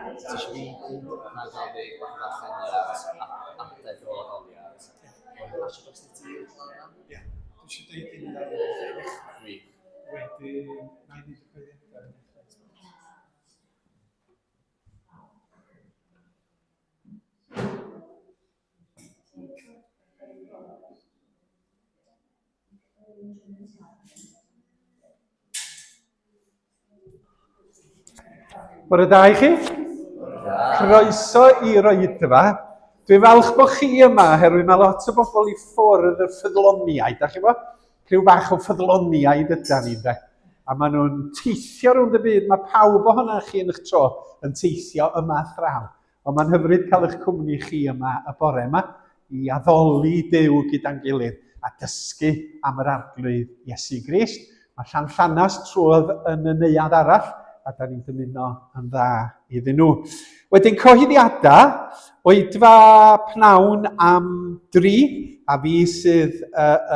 Ti eisiau fi nadoli darlleniad adeg o adoliad? Pasio dros i ti? Ie, dwi eisiau dweud un ar y ddeg. Wedyn, na i ddweud y cyfrifiadau. Bore da i chi. Croeso i Roedfa. Dwi'n falch bod chi yma, herwydd mae lot o bobl i ffwrdd y ffyddloniaid. Da chi bo? Rhyw bach o ffyddloniaid yda ni, de. A maen nhw'n teithio rownd y byd. Mae pawb ohonoch chi yn eich tro yn teithio yma thraw. Ond mae'n hyfryd cael eich cwmni chi yma y bore yma i addoli Duw gyda'n gilydd a dysgu am yr arglwydd Iesu Grist. Mae Llanllanast trwodd yn y neuadd arall a da ni'n dymuno yn dda iddyn nhw. Wedyn cyhoeddiadau, oedfa pnawn am 3, a fi sydd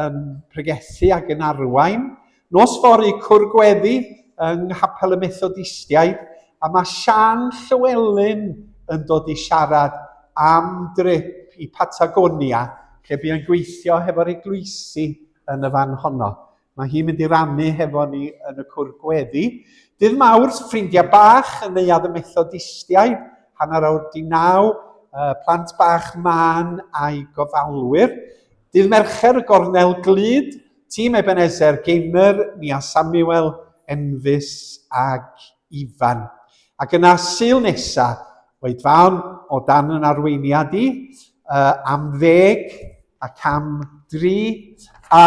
yn pregethu ac yn arwain. Nos fory cwr gweddi yng Nghapel y Methodistiaid, a mae Sian Llywelyn yn dod i siarad am drip i Patagonia, lle bu'n gweithio hefo'r eglwysi yn y fan honno. Mae hi'n mynd i rannu hefo ni yn y cwr gweddi. Dydd Mawrth, ffrindiau bach yn neuadd y Methodistiaid, hanner awr 9, plant bach man a'i gofalwyr. Dydd Mercher, y Gornel Glud, tîm Ebenezer Gaynor, Nia Samuel, Enfys ag Ifan. Ac yna Sul nesa, oedfawn o dan yn arweiniad i, am 10 ac am 3, a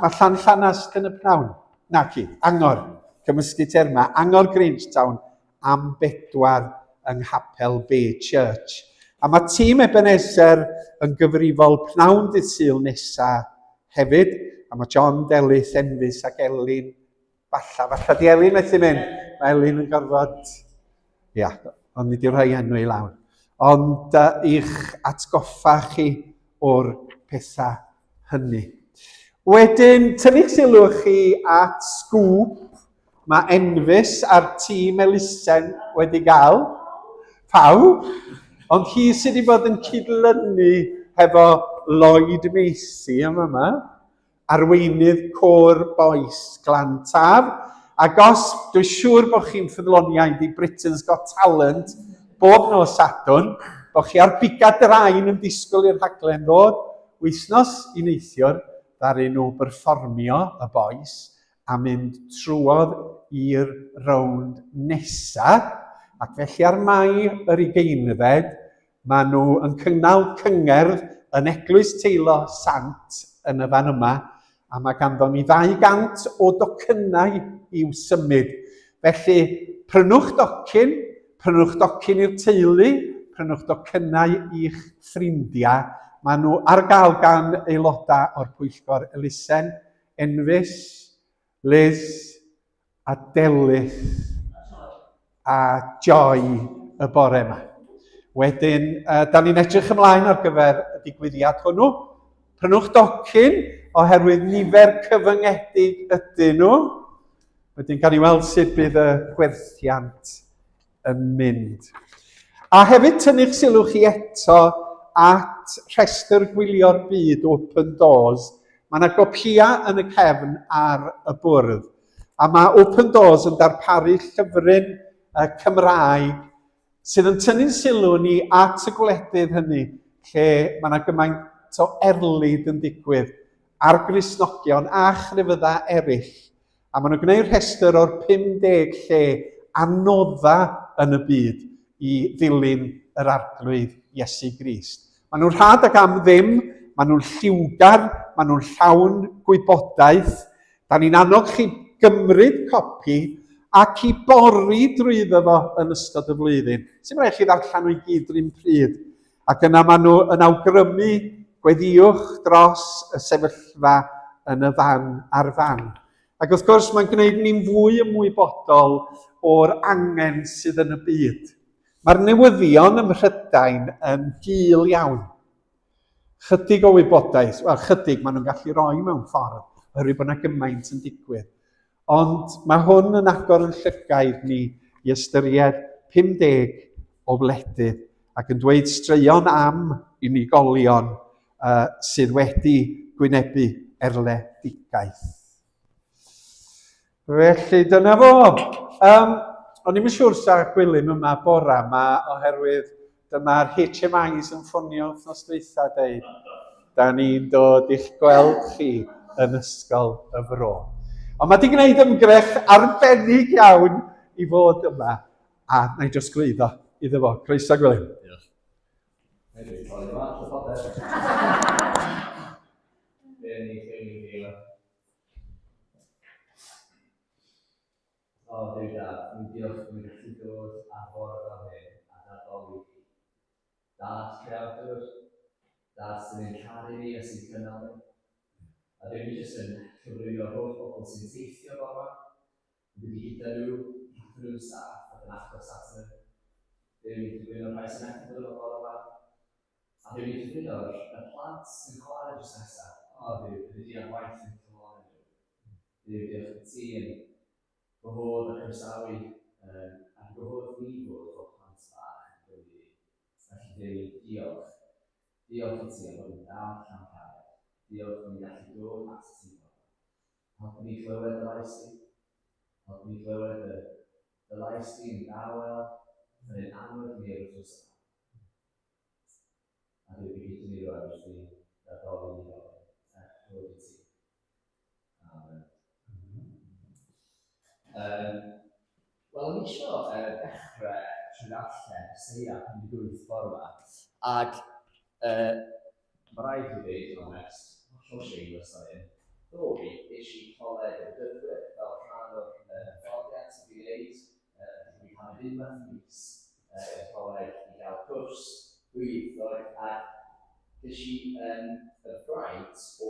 mae Llanllanast yn y pnawn. Naci, Angor, cymysgu terma, Angor Grangetown am 4 yng Nghapel Bay Church. A mae tîm Ebenezer yn gyfrifol pnawn dydd Sul nesa hefyd, a mae John Delys, Enfys ac Elin, falla di Elin methu mynd. Mae Elin yn gorfod, ond ni di rhoi enw i lawr. Ond i'ch atgoffa chi o'r pethau hynny. Wedyn, tynnu'ch sylw chi at sgŵp mae Enfys a'r tîm Elusen wedi gael. Pawb, ond hi sydd wedi bod yn cydlynu hefo Lloyd Macy yma, arweinydd côr bois Glantaf, ac os dwi'n siŵr bod chi'n ffyddloniaid i Britain's Got Talent bob nos Sadwrn, bod chi ar bigad draen yn disgwyl i'r rhaglen ddod, wythnos i neithiwr, ddaru nhw berfformio y bois a mynd trwodd i'r rownd nesaf, ac felly ar Mai yr 20, maen nhw yn cynnal cyngerdd yn Eglwys Teilo Sant yn y fan yma, a mae ganddo ni 200 o docynnau i'w symud. Felly, prynwch docyn i'r teulu, prynwch docynnau i'ch ffrindiau. Maen nhw ar gael gan aelodau o'r Pwyllgor Elusen, Enfys, Liz, a Delys, a Joy y bore yma. Wedyn, da ni'n edrych ymlaen ar gyfer y digwyddiad hwnnw. Prynwch docyn oherwydd nifer cyfyngedig ydyn nhw. Wedyn gan i weld sut bydd y gwerthiant yn mynd. A hefyd tynnu'ch sylw chi eto at rhestr gwylio'r byd Open Doors. Mae yna gopïa yn y cefn ar y bwrdd. A mae Open Doors yn darparu llyfryn Cymraeg sydd yn tynnu'n sylw ni at y gwledydd hynny, lle mae yna gymaint o erlyd yn digwydd ar Gristnogion a chrefydda eraill. A maen nhw'n gwneud rhestr o'r 50 lle anodda yn y byd i ddilyn yr arglwydd Iesu Grist. Maen nhw'n rhad ag am ddim, maen nhw'n lliwgar, maen nhw'n llawn gwybodaeth. Da ni'n annog chi gymryd copi ac i bori drwyddo fo yn ystod y flwyddyn. Sy'n rhaid chi ddarllen nhw i gyd rhywun pryd. Ac yna maen nhw yn awgrymu gweddiwch dros y sefyllfa yn y fan ar fan. Ac wrth gwrs mae'n gwneud ni'n fwy ymwybodol o'r angen sydd yn y byd. Mae'r newyddion ym Mhrydain yn gul iawn. Chydig o wybodaeth, wel chydig maen nhw'n gallu roi mewn ffordd, oherwydd bod yna gymaint yn digwydd. Ond mae hwn yn agor yn llygaid ni i ystyried 50 o wledydd ac yn dweud straeon am unigolion sydd wedi gwynebu erledigaeth. Felly dyna fo. O'n i'm yn siŵr sa'r Gwilym yma bora yma oherwydd dyma'r HMIs yn ffonio wythnos dwytha deud. Da ni'n dod i'ch gweld chi yn ysgol y Fro. Ond mae wedi gwneud ymgrech arbennig iawn i fod yma. A na i jyst glwyddo iddo fo. Croeso Gwilym. Diolch. O, Duw Dad, dwi'n diolch bod ni'n gallu dod ar ffordd fel hyn a dadoli chi. Dad creawdwr, Dad sy'n ein caru ni a sy'n cynnal ni. A dwi'n jyst yn cyflwyno'r holl bobl sy'n teithio fo yma. Dwi'n gyda nhw, gyda nhw'n staff ac yn achos at nhw. Dwi'n cyflwyno'r rhai sy'n eithaf yn o'r yma. A dwi'n cyflwyno'r plant sy'n chwarae jyst nesaf. O, Duw, ydy ar waith yn cyflwyno nhw. Duw, diolch yn ti yn gwahodd a chrysawu ac gwahodd ni fod o plant bach yn Gymru. Felly Duw, diolch. Diolch i ti am bod yn dal llawn cariad. Diolch bod ni'n gallu dod at ti. Help ni glywed y lais ti. Help ni glywed y lais ti yn dawel yn ein anwyd ni ar y drws yma. A Duw, fi gyda ni roed wrth ni dadoli ni roed. Rwy'n i ti. Amen. Wel, o'n i eisiau dechrau trwy darllen Eseia 58 bore yma. Ac mae rhaid i ddweud yn onest, mae'n shameless o'n hyn. Ddoe, eisiau coleg y gyfwyr fel rhan o'r fforddiant sydd wedi'i wneud. Dwi'n cael ei unwaith mis y coleg i gael cwrs gwyddor ac ges i y braint o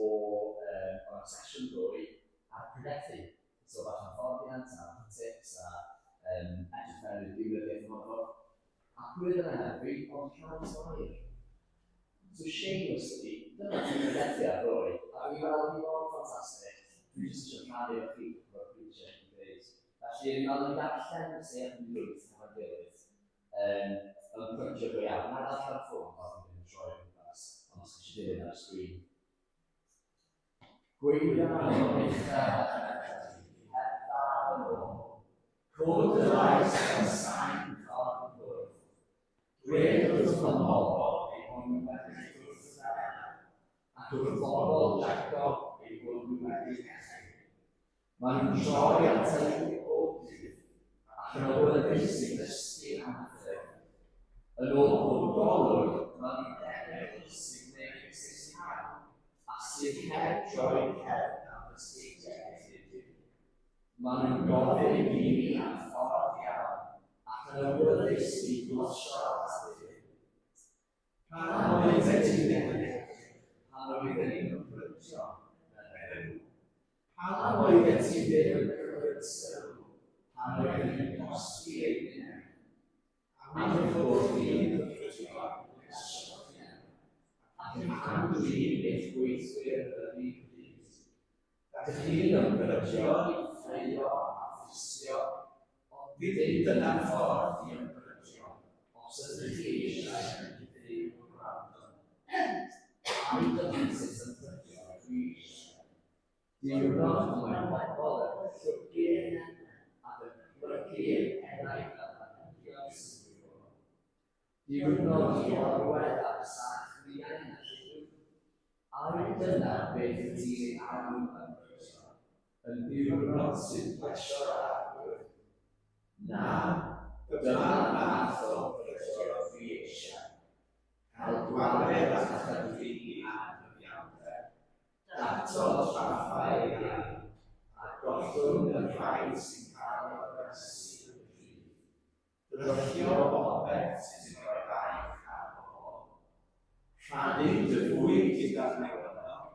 sesiwn dwy ar pregethu. So bach yn fforddiant a tips a edrych mewn i'r diwrnodiaeth yma fo. Ac wedd yna heddi, ond llawn swair. So shamelessly, dyma ti'n pregethu ar ddwy, a fi'n meddwl yn mor ffantastig. Dwi'n jyst eisiau rhannu o chi o'r preacher yn gwneud. Felly, fi'n meddwl yn darllen y Eseia 58 efo'n gilydd. Yn pryncio go iawn. Na'n darllen ffôn, ond fi'n troi yn glas, ond os eisiau dilyn ar y sgrin. Gweithio am uchel Cwrdd y lais yn sain corn gwrdd. Dweud wrth fy mobl ei bod nhw wedi gwrdd ac wrth bobl Jacob ei bod nhw wedi echyd. Maen nhw'n troi at ei bob dydd ac yn awyddus i ddysgu am ffyrdd. Yn ôl bob golwg, maen nhw'n debygol sy'n gwneud sy'n iawn a sy'n heb troi cefn am ysgeidiau ethid. Maen nhw'n gofyn i ni am ffordd iawn ac yn awyddus i glosio at ddyn. Pan oedd y ti newid, pan oedd yn ymbrydio yn enw. Pan oedd y ti ddim yn cymryd sylw, pan oedd yn gosbi ei ddyn. Am y fod ni'n ymbrydio yn ysgrifennu ac Am dri beth gweithwyr yn ei bryd. Gallech chi yn ymbrygio i ffeio a ffisio, ond ddim dyna ffordd i ymbrygio, os ydych chi eisiau i ddiw gwrando. Am dyna sut ymbrygio dwi eisiau. Diwrnod mae'n bobl yn llwgu ac yn plygu eraill fel anhygoel sylw. Diwrnod i orwedd ar sach riain a lliw. Am dyna beth ti'n am ymbrygio, yn ddiwrnod sy'n plesio agwr. Na, dyma math o ymbrygio dwi eisiau. Cael gwared a chydfi anhyfiawnder. Datod traffael iawn, a gollwng y rhaid sy'n cael y gwersi yn rhydd. Drychio popeth sy'n rhoi baich ar bobl. Rhannu dy fwyd gyda'r newyddion,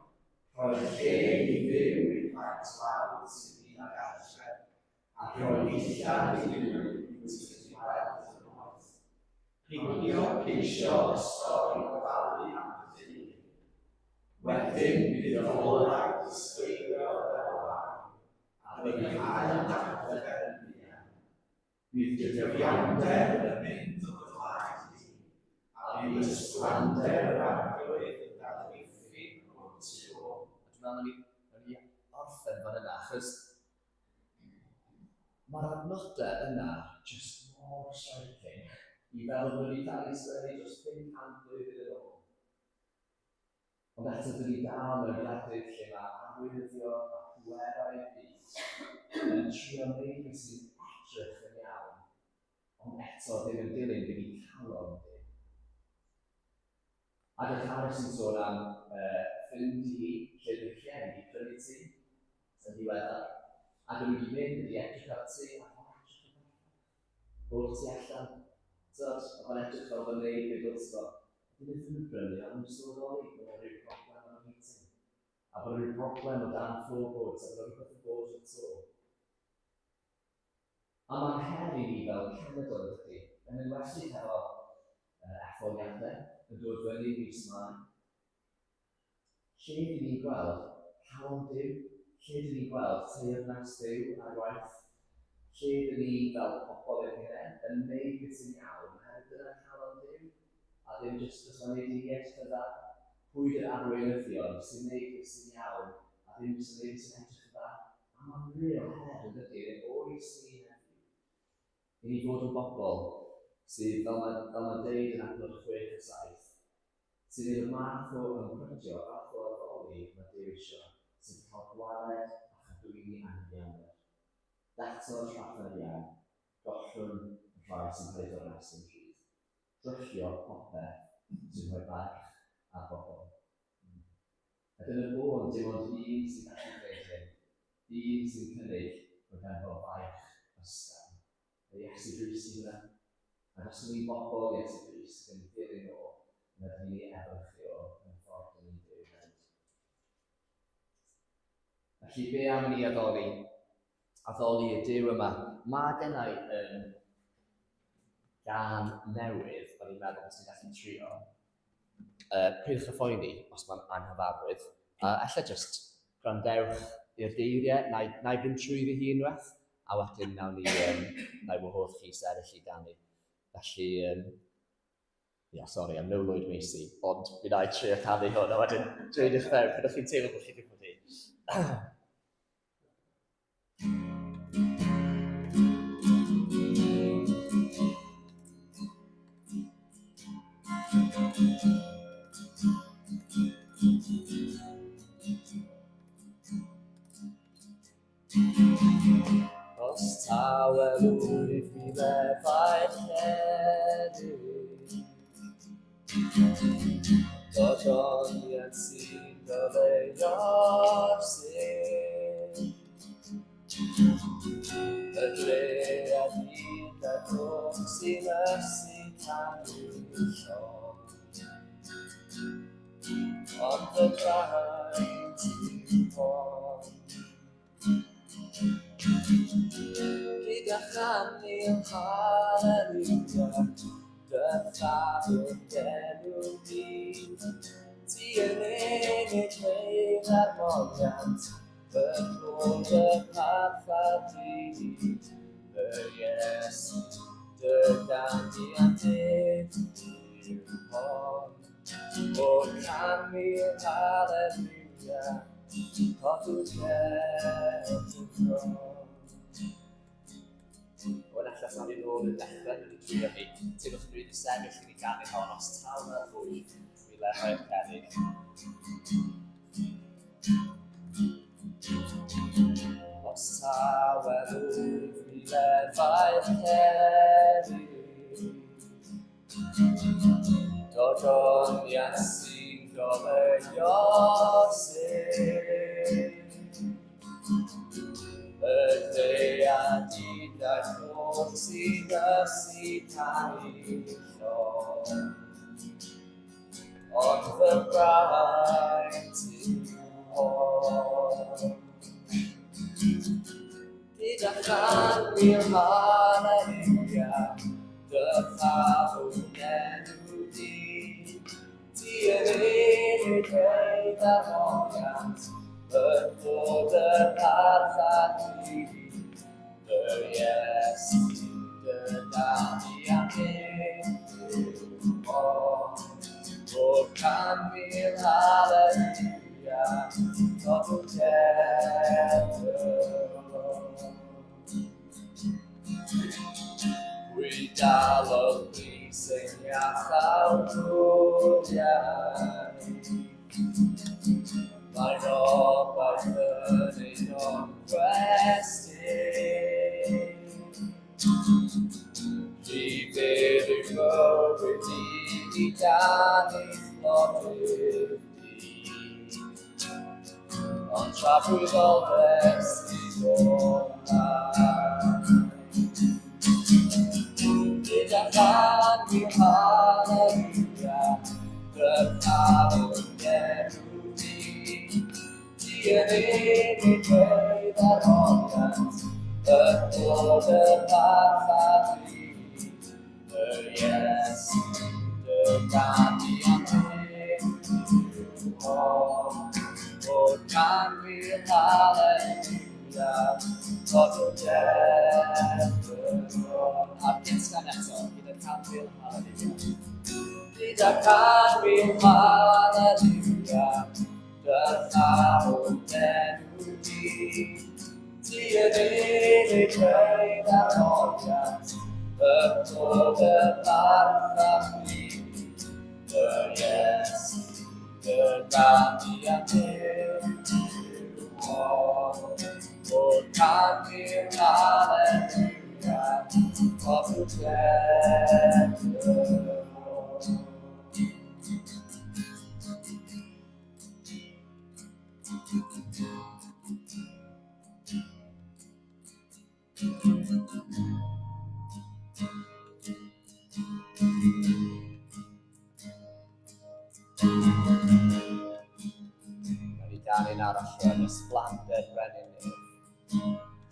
rhoi'r lle i fyw i plant lawr sy'n un ag adre, ac rhoi dillad i fyw sy'n gweld yn oed. Peidio ceisio ysgol i gofalu am y dyn. Wedyn bydd y olau ysgrifio fel law, a bydd y hael dacled yn fuan. Bydd gyfiawnder yn mynd o dy laed di, a bydd ysglander yr arglwydd yn darlithydd o'r tu ôl. Dwi'n meddwl ni orffen fan yna, achos mae'r adnodau yna just mor striking i fel bod ni cael ei sgwennu dros 500 blwyddyn yn ôl. Ond eto dyn ni dal mewn gwledydd lle mae arwyddio a pwerau byd yn trio neud beth sy'n edrych yn iawn, ond eto ddim yn dilyn byd i cael o'n dim. A dych Harris yn sôn am ffrind i lle dwi'n rhieni i prynu ti yn ddiweddar, ac yn wedi mynd i edrych ar ti a mae'n edrych yn dda. Bwrdd ti allan, mae'n edrych fel yn neud beth wrth go. Dwi'n ddim yn brynu, a mae'n sylweddoli bod yna rhyw broblem yn y meeting. A bod yna rhyw broblem o dan floorboards, a bod yna rhywbeth yn bod yn to. A mae'n her i ni fel cenedl ydy, yn enwedig efo etholiadau yn dod fyny mis ymlaen. Lle dyn ni'n gweld calon Duw, lle dyn ni'n gweld teyrnas Duw ar waith, lle dyn ni fel pobl yn hynny yn neud beth sy'n iawn, oherwydd dyna calon Duw. A ddim jyst os mae'n neud i edrych yn dda, pwy yw'r arweinyddion sy'n neud beth sy'n iawn, a ddim jyst yn neud beth sy'n edrych yn dda. A mae'n real her yn dydi, yn oes ni heddiw. I ni fod yn bobl sydd, fel mae'n deud yn adnod 6 a 7, sydd yn y math o ymbrygio a math o addoli mae Duw eisiau, sy'n cael gwared a chadwyni anhyfiawnder. Dato'r traffael iawn, gollwng y rhai sy'n cael ei ddyrnas yn rhydd. Drychio popeth sy'n rhoi baich ar bobl. A dyna bod dim ond un sy'n gallu gwneud hyn, un sy'n cynnig bod efo baich ysgafn. A Iesu Grist i hynna. A os ni'n bobl Iesu Grist yn dilyn o, yna dyn ni efelychu o yn ffordd yn ein dweud. Felly be am ni addoli? Addoli y Duw yma. Mae gennau gan newydd, o'n i'n meddwl os ni'n gallu trio, pidwch y phoeni os mae'n anghyfarwydd. Ella just gwrandewch i'r geiriau, na i fynd trwy fy hun weth, a wedyn nawn ni wahodd chi sefyll i ganu. Felly, sori, am no Lloyd Macy, ond mi na i trio canu hwn, a wedyn dweud i'ch fewn, pydwch chi'n teimlo bod chi wedi bod hi. Os tawel wyf fi lefaid heddiw, dodoliad sy'n goleio'r sy'n. Y dre a byd a gwrth sy'n ysu canu llon. Ond y braint yw'n hon. Gyda chanil halleluja, dy ffafr genw ni. Ti'n unig neu armoriant, fy ffwrdd y marchad i, fy Iesu, dy ganddi a dydd yw hon. O'r canwyr halleluia, codwyd gerdd y ffron. O'r allas nawn ni ddod yn dechrau yn y trio hi, teimwch yn rydyn sefyll i ni ganu hon os taw na ddwy, mi lefoedd cerrig. Os taw e ddwy, mi lefoedd cerrig. Dod o'n Iesu'n goleio sy'n. Y deiad i da'r ffwrdd sy'n ysu canu llon. Ond fy braint yw hon. Gyda chanwyr halleluia, dy ffafwn enw di. Ti yn unig neu armoriant, fy ffwrdd y marchad i, fy Iesu, dy ganddi a dydd yw hon. O'r canwyr halleluia, codwyd gerdd y ffron. Pwy dal o bris ein iachawr drwyau. Mae'n obaith yn ein o'n gwesti. Fi fydd yw mywyd i gan eich llodydd di. Ond tra brwyddoldeb sy'n dod gyda chanwyr halleluia, dy ffafwn enw di. Ti yn unig neu armoriant, fy ffwrdd y marchad i, fy Iesu, dy ganddi a dydd yw hon. O'r canwyr halleluia, codwyd gerdd y ffron. A'r gysgan eto, gyda'r canwyr halleluia. Gyda'r canwyr halleluia, dy ffafwn enw di. Ti yn unig neu armoriant, fy ffwrdd y marchad i, fy Iesu, dy ganddi a dydd yw hon. O'r canwyr halleluia, codwyd gerdd y ffron. Mae ni dan un arall rhan ysblander brenin ni.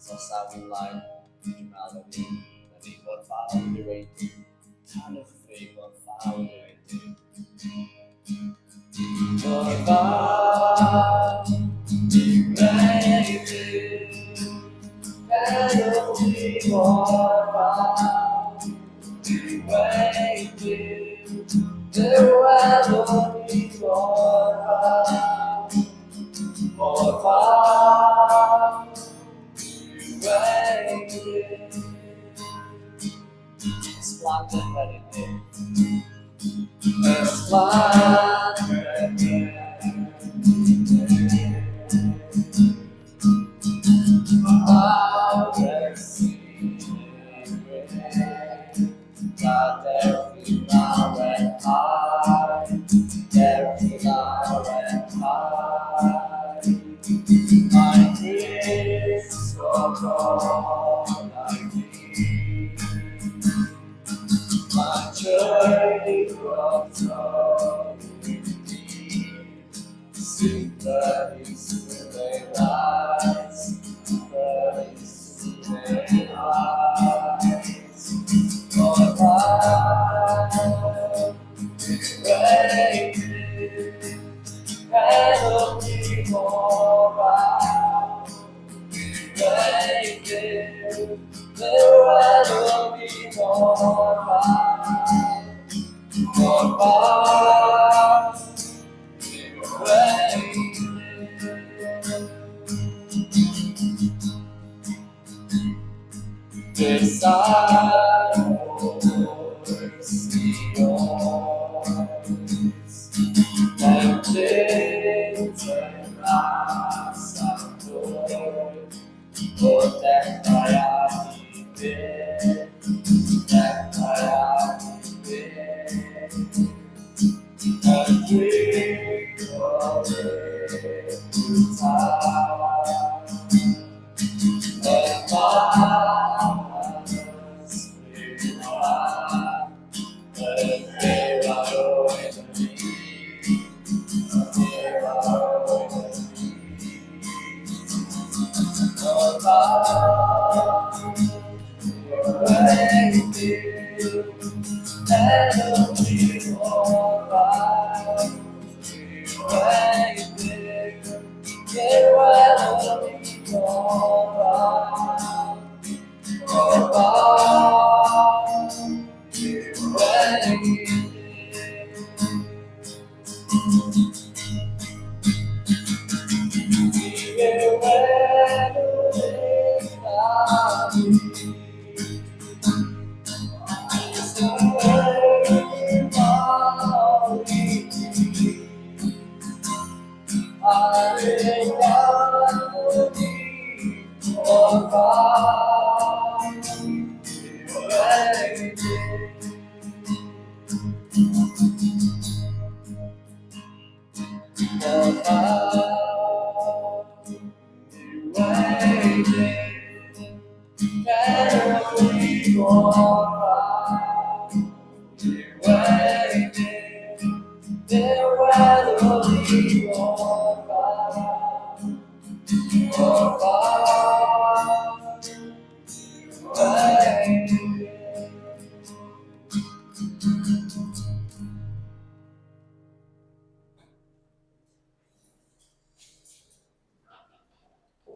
So sawn i'n mlaen, dwi'n meddwl ydy, na ni bod fawr i weidu. Tan ych ffri bod fawr i weidu. Bod fawr i weidu, Gadwch chi mor fawr i weidu. Dywedwn ni mor fawr i weidu. Ysblander brenin ni. Ysblander brenin ni. Awr sy'n ei gwneud, gadewch i lawen hai, dewch i lawen hai. Mae'n Cristo bron ai fi, mae'n joy i groto i fi, sy'n brynu sy'n ei lais.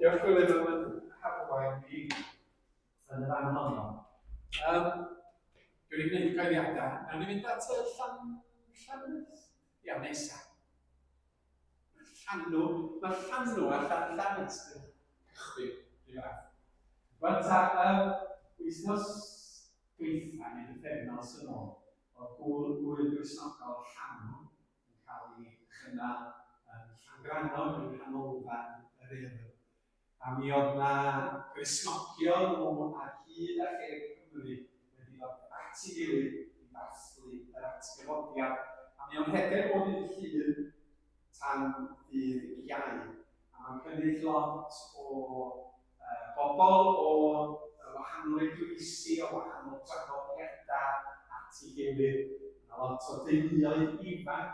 Diolch Gwilym am yn harwain fi yn yr anghofio. Dwi'n ei gwneud coeddiadau. Nawn ni fynd at y ia, nesa. Llanw. Mae llanw a llanws yn cychwyn. Wythnos dweitha neu bythefnos yn ôl, oedd gŵr Gristnogol Llanw yn cael ei chynnal Llangrannog yn canolfan yr Urdd. A mi oedd yna Gristnogion o ar hyd a lled Cymru wedi dod at ei gilydd i ddathlu yr atgyfodiad. A mi o'n heder o ddydd Llun tan ddydd Iau. A mae'n cynnig lot o bobl o wahanol eglwysi, o wahanol traddodiadau at ei gilydd. A lot o deuluoedd ifanc.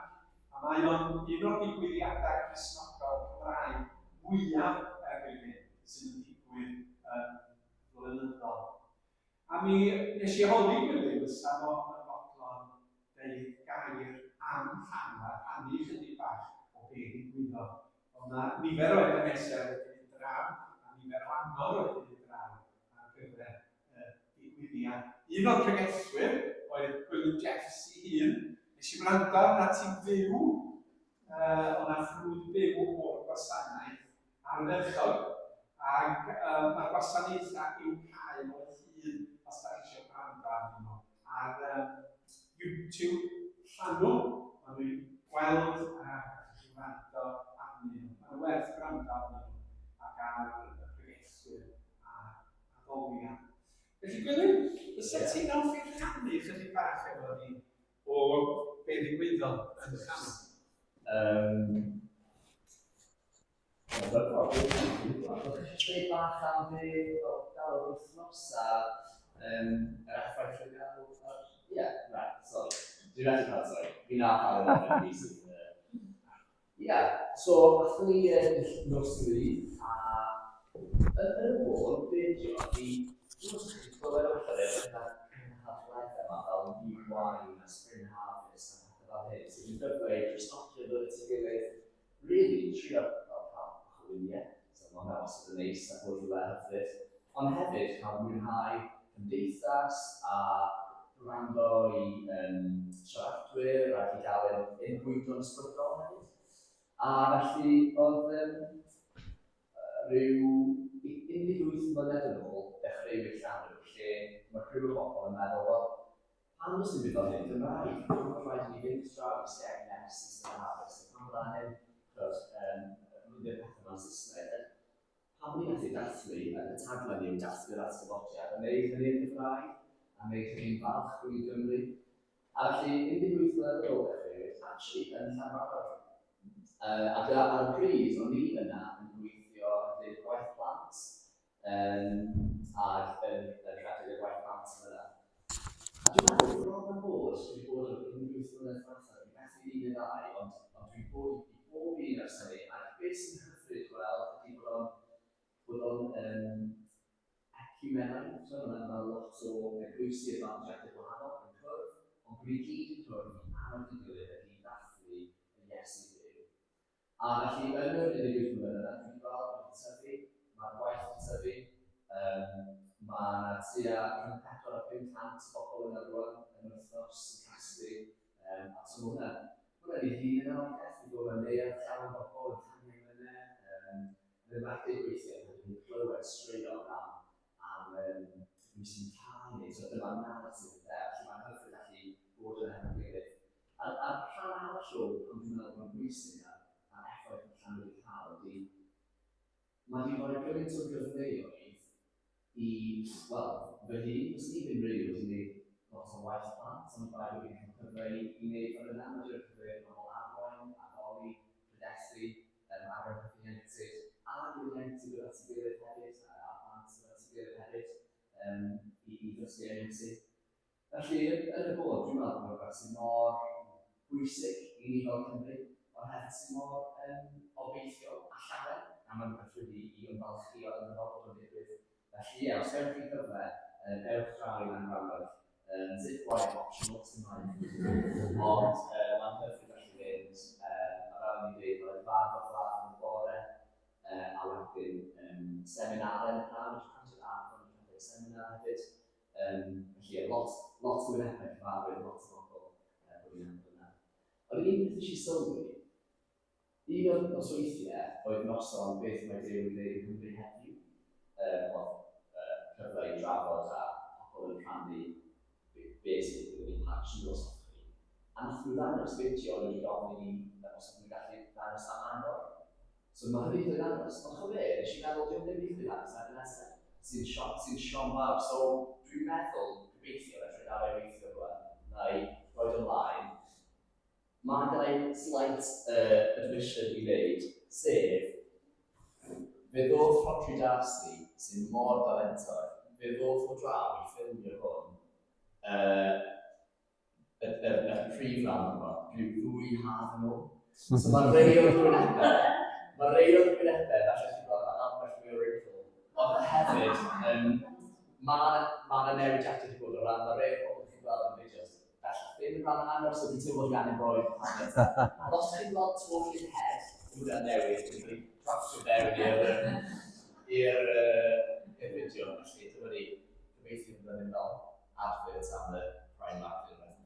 A mae o'n un o'r digwyddiadau Cristnogol Cymraeg mwyaf erbyn sydd yn digwydd flynyddol. A mi nes i holi Gwilym ystaf o'n fodlon deud gair am Llanw a rhannu chydig bach o be ddigwyddodd. Oedd yna nifer o ebenesau wedi mynd draw, a nifer o angor wedi mynd draw ar gyfer digwyddiad. Un o'r pregethwyr oedd Gwilym Jeffs ei hun. Nes i wrando na ti'n fyw, o'na ffrwyd byw o'r gwasanaeth ardderchog, ac mae'r gwasanaethau i'w cael o hyn os da chi eisiau gwrando arnyn nhw. Ar YouTube Llanw, maen nhw'n gweld a chi'n gwrando arnyn nhw. Mae'n werth gwrando arnyn nhw ac ar y pregethwyr a addoliad. Felly Gwilym, fysa ti'n offi rhannu chydig bach efo ni o be ddigwyddodd yn y Llanw? Dwi'n dweud bach am be gael o'r wythnos a yr effaith yn gael o'r... Ie, so, dwi'n edrych cael soi. Fi'n cael yn y sydd. Ie, so, athyn ni nos dwi a yn y bôn, beth yw'n ni, dwi'n meddwl gwybod o'r cynhadledd yma fel New Wine a Spring Harvest a pethau fel hyn. So, dwi'n gyfle i Cristnogion ddod at ei gilydd, really, trio yn neis a bod rhywle hyfryd. Ond hefyd cael mwynhau cymdeithas a gwrando i siaradwyr ac i gael unbwydo'n ysbrydol hefyd. A felly oedd rhyw 18 mlynedd yn ôl dechreuwyd llanw lle mae rhyw o bobl yn meddwl, wel, pam does dim byd fel hyn Gymraeg? Pam bod rhaid i ni fynd draw i Skegness, i Stan Aberystwyth, pam bod angen mynd i'r pethau mewn Saesneg? Pam bod ni'n gallu dathlu, y taglen i'w dathlu'r atgyfodiad, a wneud hynny'n Gymraeg, a wneud hynny'n falch rwy'n Gymru. A felly, 18 mlynedd yn ôl dechreuwyd, actually, yn Llanfair. Ac ar y pryd, o'n i yna yn gweithio yn gwaith plant, ac yn rhedeg y gwaith plant yna. A dwi'n meddwl, bron yn bod, dwi wedi bod yn 18 mlynedd diwethaf, dwi'n methu un neu ddau, ond dwi'n bod i bob un ers hynny, ac beth sy'n hyfryd weld ydy bod o'n ecumenaidd, so yna lot o eglwysi y bandiadau gwahanol yn cwrdd, ond dwi'n gyd yn cwrdd i annog i gilydd ac i ddathlu y Iesu Dduw. A felly, yn yr 18 mlynedd yna, dwi'n gweld bod yn tyfu, mae'r gwaith yn tyfu, mae yna tua 4,500 bobl yn rwan yn wythnos yn casglu, a so hwnna'n ei hun yn anogaeth, i fod yn neuadd llawn bobl yn canu yna, yn enwedig weithiau, yn clywed straeon am rhywun sy'n canu, so dyma'r narratif yna, felly mae'n hyfryd allu bod yn efo'n gilydd. A'r rhan arall o pan dwi'n meddwl bod yn bwysig a'r effaith mae llanw wedi cael ydy, mae wedi rhoi gymaint o gyfleoedd i, wel, fy hun, os ni ddim rili wedi gwneud lot o waith plant, ond bai bod fi'n cael cyfle i wneud fel yna, mae wedi cyfle i bobl arwain, addoli, prydesu, agor pethau ieuenctid, a dwi'n ieuenctid gyda ti gilydd hefyd, a plant gyda ti gilydd hefyd, i ddysgu ieuenctid. Felly, yn y bod, dwi'n meddwl bod rhywbeth sy'n mor bwysig i ni fel Cymru, ond hefyd sy'n mor obeithiol a llawer, a mae'n rhywbeth wedi i ymfalchio yn y bod o'n digwydd. Felly, ie, os gewch chi cyfle, ewch draw i Llanfair, zip wire optional tonight. Ond mae'n hyfryd gallu fynd, a fel ni'n dweud, mae'n fawr o ffladd yn y bore, a wedyn seminarau yn y plan, which comes with that, seminar hefyd. Felly, lot o wynebau cyfarwydd, lot o bobl bod ni'n amdano yna. Ond un peth eisiau sylwi, un o'r nosweithiau oedd noson beth mae Duw yn gwneud yn Cymru heddiw. Cyfle i drafod a pobl yn rhannu beth sydd wedi patch nos chi. A nath nhw ddangos fideo o'n wedi gofyn i ni os ydyn nhw'n gallu ddangos am Angor. So mae hynny wedi ddangos, ond chwe fe, nes i meddwl dwi'n ddim wedi ddangos ar y nesaf, sy'n Sion Fawr. So dwi'n meddwl, gobeithio, felly gael ei weithio rwan, na i roed ymlaen. Mae gyda'i slight admission i wneud, sef, fe ddodd Rodri Darcy, sy'n mor dalentog, fe ddodd o draw i ffilmio hwn y prif ran yma, rhyw 2 haf yn ôl. So mae rei o'r gwynebau, falle chi'n gweld mae ambell mwy o wrinkle, ond hefyd, mae yna newidiadau wedi bod o ran, mae rei o'r chi'n gweld yn fideos, ddim yn rhan anodd, so dwi'n teimlo gan yn rhoi paned. Os chi'n gweld talking head, yn gwneud newid, dwi'n gwneud draftio mewn i'r fideo, felly dyma ni gobeithio yn mynd fel advert am y Prime Market yn rhaid yn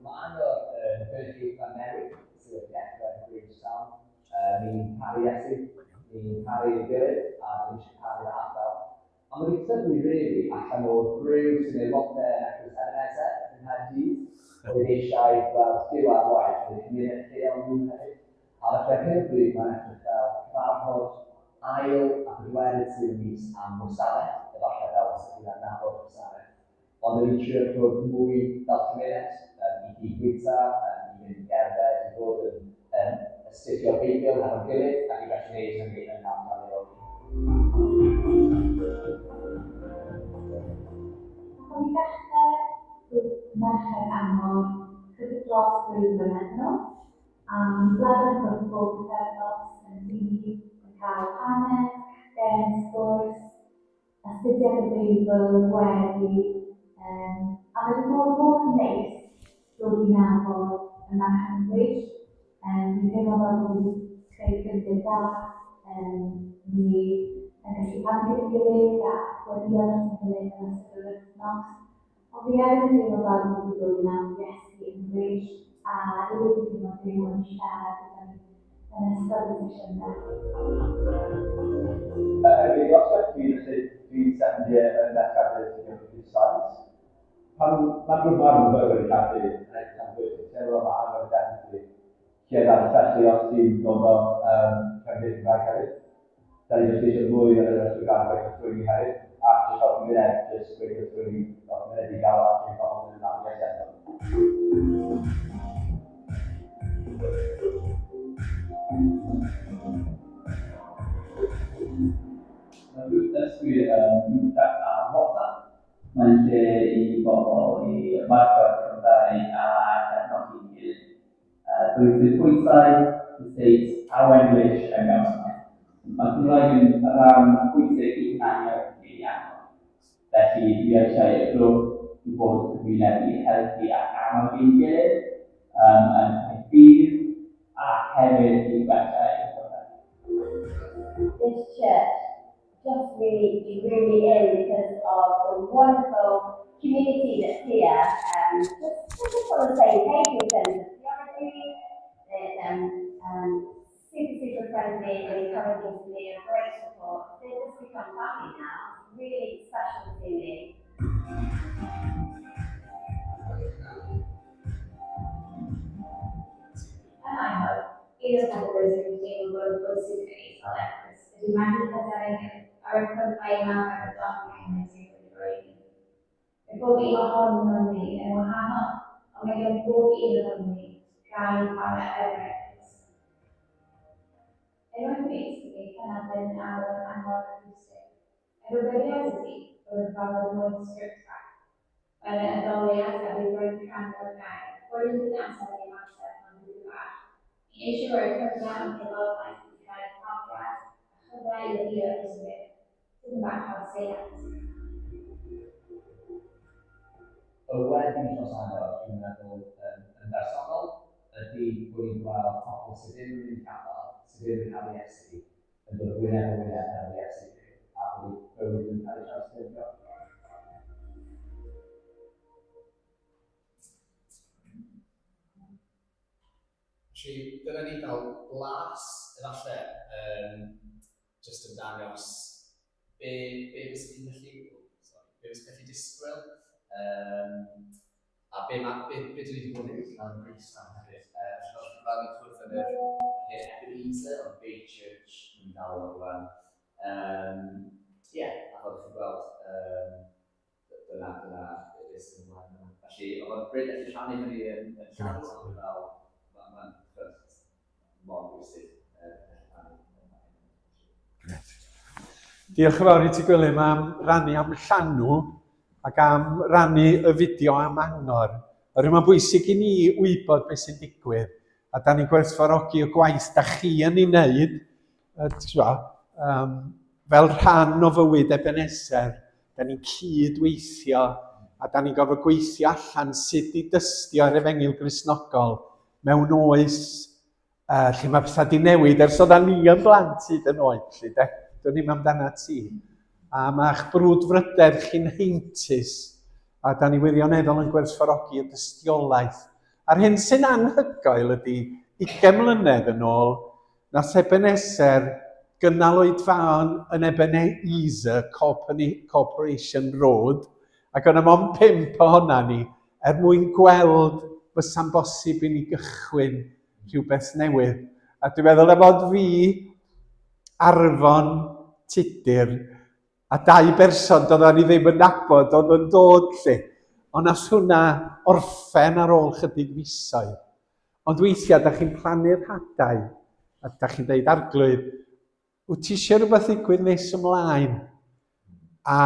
Mae Angor yn gyrchu fan newid sydd wedi dechrau yn Bridgetown. Ni'n caru Iesu, ni'n caru ei gilydd, a ni'n eisiau caru'r ardal. A mae wedi tyfu rili allan o'r gryw sy'n ei lodau yn Eglwys Ebenezer yn Nghaerdydd, oedd eisiau gweld Duw ar waith, oedd e'n mynd i'r lleol nhw hefyd. A felly ar hyn o bryd mae'n edrych fel cyfarfod ail a bedwerydd sy'n mis am Gwasanaeth, efallai fel os ydych chi'n adnabod Gwasanaeth. Ond ni'n trio bod mwy fel cymuned, i gydbwyta, i fynd i gerdded, i fod yn astudio Beibl efo'n gilydd, ac i gallu gwneud hynny yn ardal leol. O'n i dechrau merched Angor chydig dros 2 flynedd yn ôl, a mi bleddyn yn gwrdd bob pythefnos ni yn cael hanes, cacen, sgwrs, astudiad y Beibl, gweddi, a mae'n mor neis dod i nabod y marchan gwyllt. Dwi'n teimlo fel bod ni'n creu ffrindiau da, ni yn gallu cael gyda'i gilydd a gweddïo yn ystod gilydd yn ystod yr wythnos. Ond fi hefyd yn teimlo fel bod ni'n dod i nabod Iesu yn gwyllt a hefyd yn teimlo Duw yn siarad gyda ni yn ystod y sesiynau. Fi os dwi'n sendio yn dechrau yn saith. Pan mae'n rhywbeth yn bywyd yn cadw yn edrych am bwyd, teimlo yma ar y defnydd. Lle dan especially os ti'n dod o cefndir Cymraeg hefyd. Da ni jyst eisiau mwy yn yr ysbryd gan gweithio trwy'n hefyd. A jyst fel myned, jyst gweithio trwy'n myned i gael ac yn gofyn yn amlwg eto. Mae rhywbeth dysgu yn ar WhatsApp. Mae'n lle i bobl i ymarfer Cymraeg a cefnogi gilydd. Dwi'n pwysau, dweud how English yn Gymraeg. Mae Cymraeg yn rhan pwysig i hanner i annog. Felly dwi eisiau y grwp i bod yn cymuned i helpu ac annog i'n gilydd, yn Caerdydd a hefyd i gwella i'n Gymraeg. This church just really in because of the wonderful community that's here. Just on the same page in terms of theology. Super friendly and encouraging to me and great support. They've just become family now. It's really special to me. And I hope it is one of those things being a lot of bosses that is electors. As you might have said, I reckon I now have a dark name and see what you're doing. Before we are hard on me and we'll have up, I'll make a book either on me, try and find out ever. Everyone makes me kind of an hour and more acoustic. Everybody has it, but it's probably more strict track. But as always, I'll be very kind of guy. What is the answer I myself on the back? The issue where it comes down to love life is kind of podcast. I'm glad you're here this way. Think about how to say that. Y wedyn dros agor, dwi'n meddwl, yn bersonol, ydy bod ni'n gweld pobl sydd ddim yn mynd cael, sydd ddim yn cael ei Iesu, yn dod o wyneb ar ei Iesu, a bod ni'n bywyd yn cael ei trawsgrifio. Felly, dyna ni fel blas, efallai, jyst yn dangos be fydd chi'n gallu disgwyl. A be dwi wedi bod yn gwneud yn Greistan hefyd. Fel ni'n cwrdd yn yr Ebenezer o'n Bay Church yn dal o'r wan. Ie, a fel chi'n gweld, dyna beth sy'n ymlaen yma. Felly, oedd o'n bryd gallu rhannu hynny yn siarad fel mae'n mor bwysig. Diolch yn fawr i ti Gwilym am rannu am llanw ac am rannu y fideo am Angor. Oherwydd mae'n bwysig i ni wybod beth sy'n digwydd. A da ni'n gwerthfawrogi y gwaith da chi yn ei wneud, fel rhan o fywyd Ebenezer. Da ni'n cydweithio a da ni'n gofod gweithio allan sut i dystio'r Efengyl Gristnogol mewn oes lle mae pethau di newid ers oedda ni yn blant hyd yn oed. Do'n ni'n amdana ti. A mae'ch brwdfrydedd chi'n heintus, a da ni wirioneddol yn gwerthfawrogi y dystiolaeth. A'r hyn sy'n anhygoel ydy, 20 mlynedd yn ôl, nath Ebenezer gynnal oedfaon yn Ebenezer Corporation Road, ac yna mond 5 ohona ni, mwyn gweld fysa'n bosib i ni gychwyn rhywbeth newydd. A dwi'n meddwl bod fi, Arfon, Tudur, a 2 berson doedden ni ddim yn nabod, oedd yn dod lle. Ond as hwnna orffen ar ôl chydig fisoedd. Ond weithiau, da chi'n plannu'r hadau, a da chi'n dweud arglwydd, wyt ti eisiau rhywbeth ddigwydd nes ymlaen? A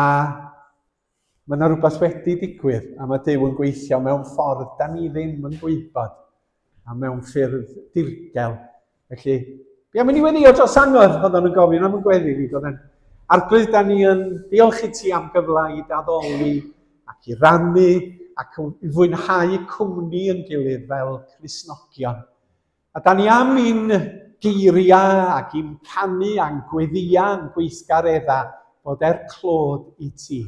mae yna rhywbeth wedi digwydd, a mae Duw yn gweithio mewn ffordd da ni ddim yn gwybod, a mewn ffyrdd dirgel. Felly, Be am i ni wedi o dros angor, oedden nhw'n gofyn am y gweddi fi, oedden. Arglwydd, da ni yn diolch i ti am gyfle i daddoli ac i rannu ac i fwynhau cwmni yn gilydd fel Cristnogion. A da ni am i'n geiriau ac i'n canu a'n gweddiau a'n gweithgareddau fod clod i ti.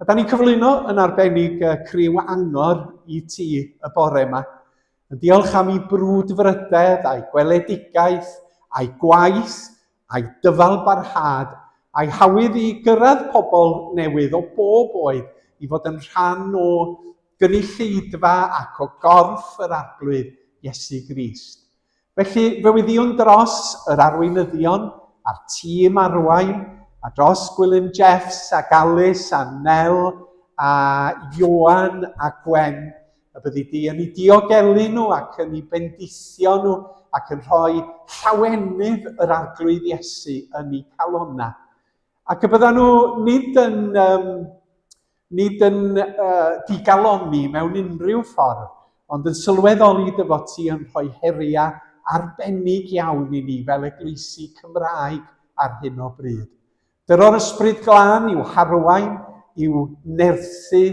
A da ni'n cyflwyno yn arbennig criw angor i ti y bore yma. Yn diolch am ei brwdfrydedd a'i gweledigaeth, a'i gwaith, a'i dyfalbarhad, a'i hawyd i gyrraedd pobl newydd o bob oed i fod yn rhan o gynulleidfa ac o gorff yr arglwydd Iesu Grist. Felly, fe wyddiwn dros yr arweinyddion a'r tîm arwain, a dros Gwilym Jeffs ac Alice a Nel a Ioan a Gwen, a byddi di yn eu diogelu nhw ac yn eu bendithio nhw ac yn rhoi llawenydd yr arglwydd Iesu yn eu calonna. Ac y byddan nhw nid yn digaloni mewn unrhyw ffordd, ond yn sylweddoli dy fod ti yn rhoi heriau arbennig iawn i ni fel Eglwysi Cymraeg ar hyn o bryd. Dyro'r ysbryd glân i'w harwain, i'w nerthu,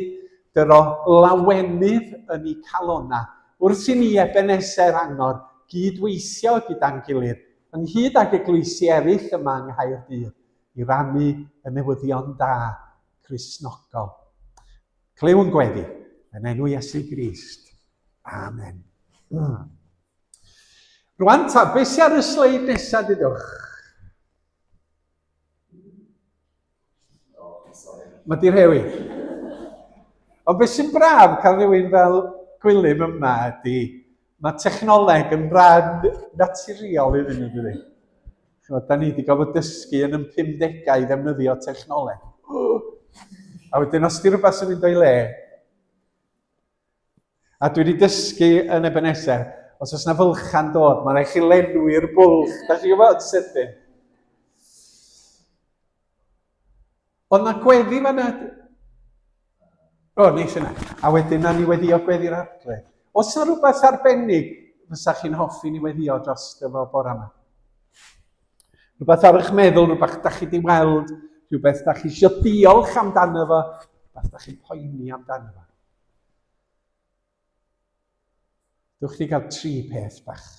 dyro lawenydd yn ei calonna. Wrth i ni Ebeneser Angor gydweithio gyda'n gilydd, ynghyd ag eglwysi eraill yma yng Nghaerdydd, i rannu y newyddion da Cristnogol. Clyw yn gweddi, yn enw Iesu Grist. Amen. Rwan ta, beth sy'n ar y sleid nesaf dydwch? Mae di rhewi. Ond beth sy'n braf cael rhywun fel Gwilym yma ydy, mae technoleg yn rhan naturiol iddyn nhw, dydy. Da ni wedi gofod dysgu yn 50au ddefnyddio technoleg. A wedyn, os di rhywbeth sy'n mynd o'i le, a dwi wedi dysgu yn Ebeneser, os oes yna fylchan dod, mae'n rhaid chi lenwi'r bwlch. Da chi gwybod yn sydyn? Ond na gweddi fan'na. O, neis yna. A wedyn, na ni wedi o gweddi'r arglwydd. Os yna rhywbeth arbennig, fysa chi'n hoffi ni wedi o dros dyfo bore yma? Rhywbeth ar eich meddwl, rhywbeth da chi wedi weld, rhywbeth da chi eisiau diolch amdano fo, rhywbeth da chi'n poeni amdano fo. Dwch chi gael 3 peth bach.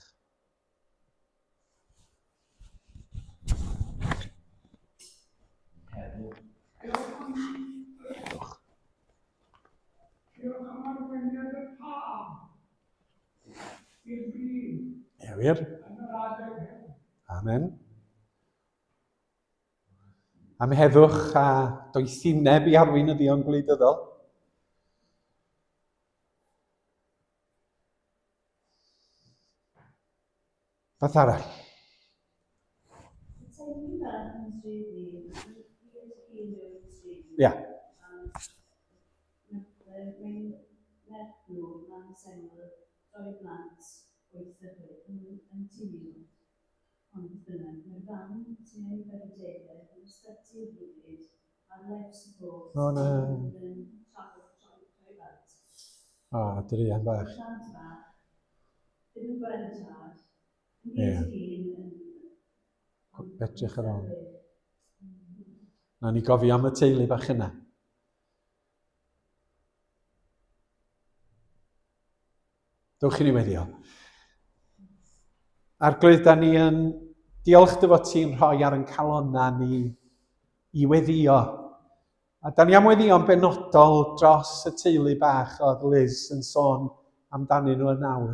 Ewir. Amen. Am heddwch a doethineb i arweinyddion gwleidyddol. Beth arall? Ia. O, drian bach. Ie. Edrych ar ôl. Na ni gofio am y teulu bach yna. Dewch i ni weddio. Arglwydd, da ni yn diolch dy fod ti'n rhoi ar yn calonna ni i weddio. A da ni am weddio'n benodol dros y teulu bach oedd Liz yn sôn amdanyn nhw yn nawr.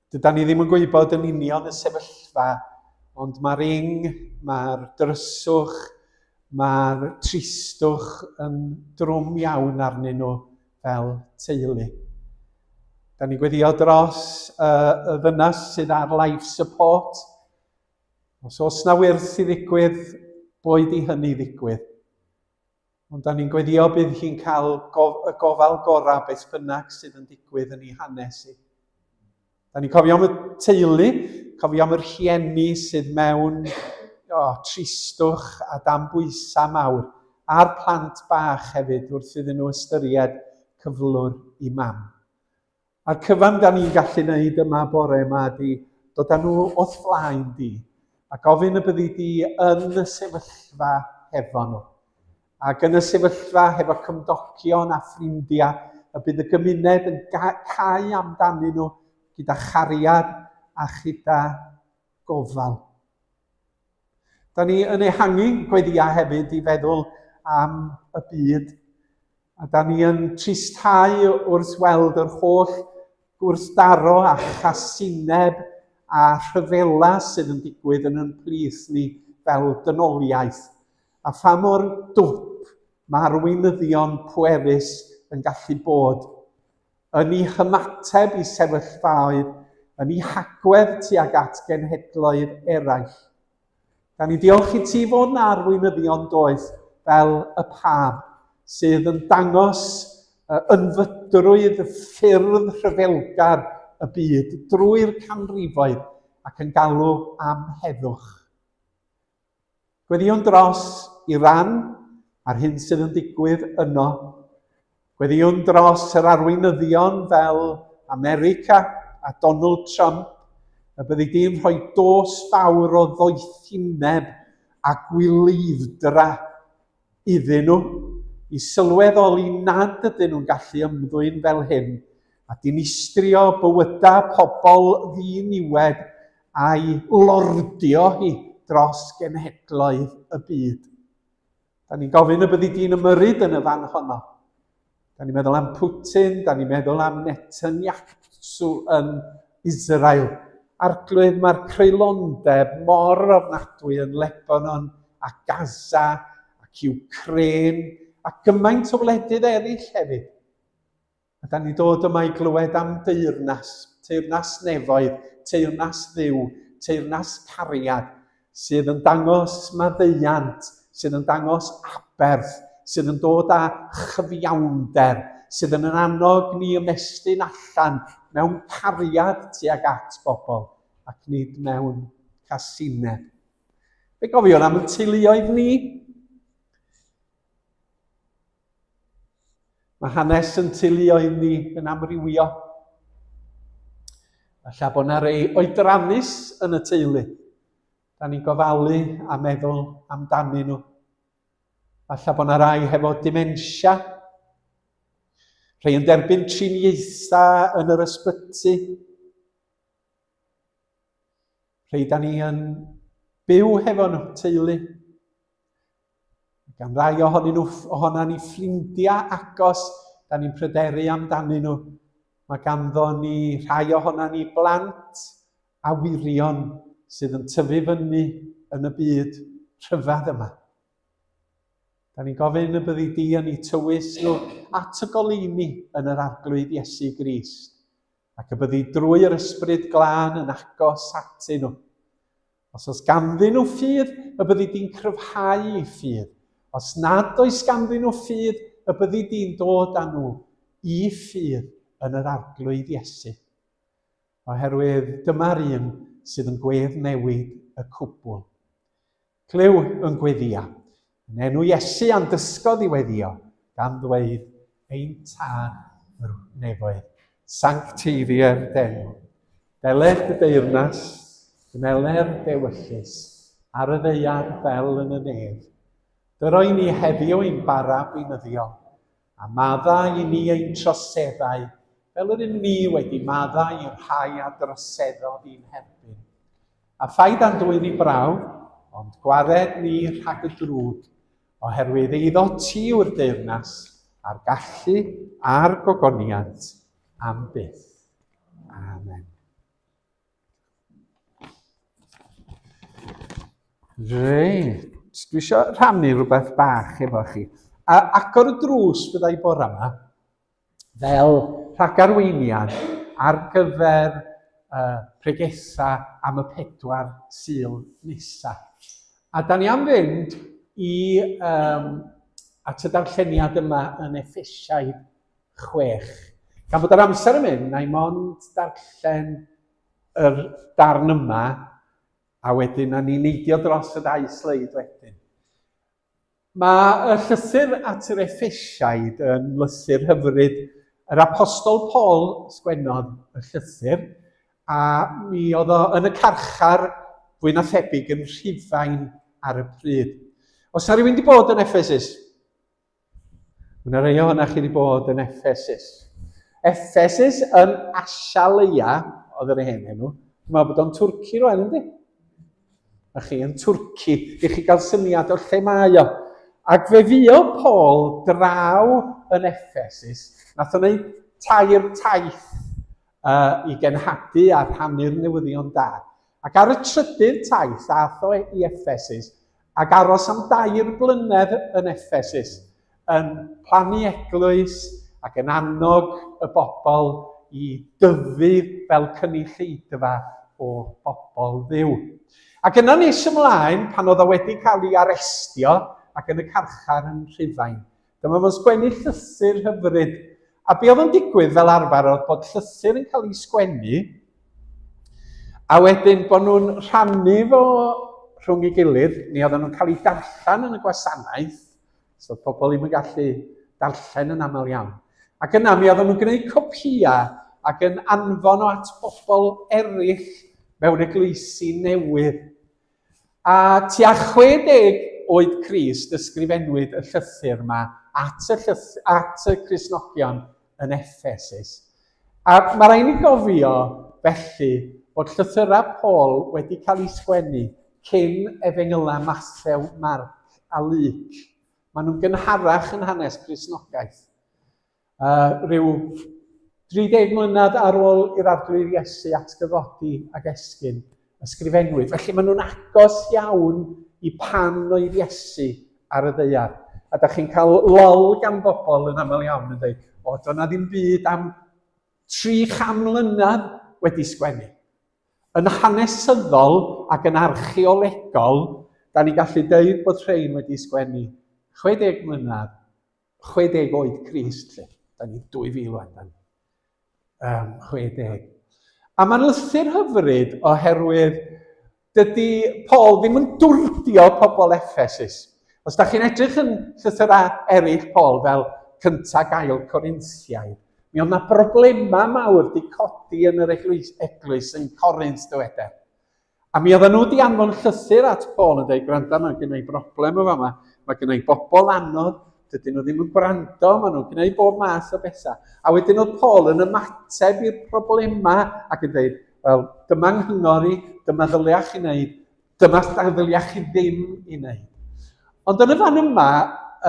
Dyda ni ddim yn gwybod yn union y sefyllfa, ond mae'r mae'r dryswch, mae'r tristwch yn drwm iawn arnyn nhw fel teulu. Da ni gweddio dros y ddynas sydd ar life support. Os oes na wyrth i ddigwydd, boed i hynny ddigwydd. Ond da ni'n gweddio bydd hi'n cael y gofal gorau beth bynnag sydd yn digwydd yn ei hanes i. Da ni'n cofio am y teulu, cofio am yr rhieni sydd mewn tristwch a dambwysa mawr, a'r plant bach hefyd wrth iddyn nhw ystyried cyflwr i mam. A'r cyfan da ni'n gallu gwneud yma bore yma di dod â nhw o'th flaen di a gofyn y byddi di yn y sefyllfa hefo nhw. Ac yn y sefyllfa hefo cymdogion a ffrindiau, y bydd y gymuned yn cau amdanyn nhw gyda chariad a gyda gofal. Da ni yn ehangu gweddiau hefyd i feddwl am y byd. A da ni yn tristau wrth weld yr holl gwrthdaro a chasineb a rhyfela sydd yn digwydd yn plith ni fel dynoliaeth. A pha mor dwp mae arweinyddion pwerus yn gallu bod yn ei hymateb i sefyllfaoedd, yn ei hagwedd tuag at genhedloedd eraill. Da ni diolch i ti fod na arweinyddion doeth fel y pab sydd yn dangos ynfydrwydd ffyrdd rhyfelgar y byd drwy'r canrifoedd ac yn galw am heddwch. Gweddiwn dros Iran a'r hyn sydd yn digwydd yno. Gweddiwn dros yr arweinyddion fel America a Donald Trump, y byddi di'n rhoi dos fawr o ddoethineb a gwilyddra iddyn nhw, i sylweddoli nad ydyn nhw'n gallu ymddwyn fel hyn, a dinistrio bywydau pobl ddiniwed a'i lordio hi dros genhedloedd y byd. Da ni'n gofyn y byddi di'n ymyrryd yn y fan honno. Da ni'n meddwl am Putin, da ni'n meddwl am Netanyahu yn Israel. Arglwydd mae'r creulondeb mor ofnadwy yn Lebanon a Gaza ac Ukraine a gymaint o wledydd eraill hefyd. A da ni dod yma i glywed am deyrnas nefoedd, teyrnas dduw, teyrnas cariad, sydd yn dangos maddeuant, sydd yn dangos aberth, sydd yn dod â chyfiawnder, sydd yn annog ni ymestyn allan mewn cariad tuag at bobl, ac nid mewn casineb. Fe gofion am y teuluoedd ni. Mae hanes yn teuluoedd ni yn amrywio. Alla bod yna rei oedrannus yn y teulu. Da ni'n gofalu a meddwl amdanyn nhw. Alla bod yna rai hefo dementia. Rhai yn derbyn triniaethau yn yr ysbyty. Rhai da ni yn byw hefo nhw teulu. Gan rai ohona ni ffrindiau agos, da ni'n pryderu amdanyn nhw. Mae ganddo ni rhai ohona ni blant a wirion sydd yn tyfu fyny yn y byd rhyfedd yma. Da ni'n gofyn y byddi di yn eu tywys nhw at y goleuni yn yr arglwydd Iesu Grist. Ac y byddi drwy'r ysbryd glân yn agos atyn nhw. Os oes ganddyn nhw ffydd, y byddi di'n cryfhau eu ffydd. Os nad oes ganddyn nhw ffydd, y byddi di'n dod â nhw i ffydd yn yr arglwydd Iesu. Oherwydd dyma'r un sydd yn gweddnewid y cwbl. Clyw yn gweddio. Yn enw Iesu a'n dysgodd i weddio, gan ddweud ein tad yr nefoedd. Sancteiddio'r denw. Deled y deyrnas, gneler dewyllus, ar y ddeiar fel yn y nef. Dyroi ni heddiw ein bara beinyddiol, a maddau i ni ein troseddau, fel yr un ni wedi maddau i'r rhai a droseddodd i'n herbyn. A phaid a'n dwy'n i braw, ond gwared ni rhag y drwg, oherwydd eiddo ti yw'r deyrnas, a'r gallu a'r gogoniant am byth. Amen. Reit, dwi eisiau rhannu rhywbeth bach efo chi. A agor y drws byddai bore yma, fel rhagarweiniad ar gyfer pregethau am y 4 Sul nesaf. A da ni am fynd at y darlleniad yma yn Effesiaid 6. Gan bod yr amser yn mynd, na i mond darllen yr darn yma, a wedyn na ni'n neidio dros y 2 sleid wedyn. Mae y llythyr at yr Effesiaid yn lythyr hyfryd Yr apostol Paul sgwennodd y llythyr, a mi oedd o yn y carchar fwy na thebyg yn Rhufain ar y pryd. Os na rhywun wedi bod yn Ephesus? Yna rhai o hynna chi wedi bod yn Ephesus. Ephesus yn Asia oedd yr hen enw. Dwi'n meddwl bod o'n Twrci rwan, ynddi? A chi yn Twrci, i chi gael syniad o'r lle mae o. Ac fe fuo Paul draw yn Ephesus, nath o'n neud tair taith i genhadu a rhannu'r newyddion da. Ac ar y trydydd taith, ath o i Ephesus, ac aros am 2 blynedd yn Ephesus, yn plannu eglwys ac yn annog y bobl i dyfu fel cynulleidfa o bobl Dduw. Ac yna nes ymlaen, pan oedd o wedi cael ei arestio ac yn y carchar yn Rhufain, dyma fo'n sgwennu llythyr hyfryd. A be oedd yn digwydd fel arfer oedd bod llythyr yn cael ei sgwennu, a wedyn bod nhw'n rhannu fo rhwng ei gilydd, neu oedden nhw'n cael ei darllen yn y gwasanaeth, so pobl ddim yn gallu darllen yn aml iawn. Ac yna mi oedden nhw'n gwneud copïau ac yn anfon o at bobl eraill mewn eglwysi newydd. A tua 60 oed Crist ysgrifennwyd y llythyr yma at y Cristnogion yn Ephesus. A mae rhaid ni gofio felly bod llythyrau Paul wedi cael ei sgwennu cyn Efengylau Mathew, Marc a Luc. Maen nhw'n gynharach yn hanes Cristnogaeth. Rhyw 30 mlynedd ar ôl i'r arglwydd Iesu atgyfodi ag esgyn ysgrifennwyd. Felly maen nhw'n agos iawn i pan oedd Iesu ar y ddaear. A da chi'n cael lol gan bobl yn aml iawn yn dweud, o, do'na ddim byd am 300 mlynedd wedi sgwennu. Yn hanesyddol ac yn archeolegol, da ni gallu dweud bod rhain wedi sgwennu 60 mlynedd, 60 oed Crist, lle. Da ni 2000 wedyn. 60. A mae'n lythyr hyfryd oherwydd dydy Paul ddim yn dwrdio pobl Ephesus. Os da chi'n edrych yn llythyrau eraill Paul fel cyntaf gael Corinthiaid, mi oedd yna broblemau mawr wedi codi yn yr eglwys yn Corinth dyweder. A mi oedden nhw wedi anfon llythyr at Paul yn dweud, gwranda, mae gen i broblem o fama, mae gen i bobl anodd, dydyn nhw ddim yn gwrando, maen nhw'n gwneud bob math o bethau. A wedyn oedd Paul yn ymateb i'r problemau ac yn dweud, wel, dyma nghyngor i, dyma ddylia chi wneud, dyma ddylia chi ddim i wneud. Ond yn y fan yma,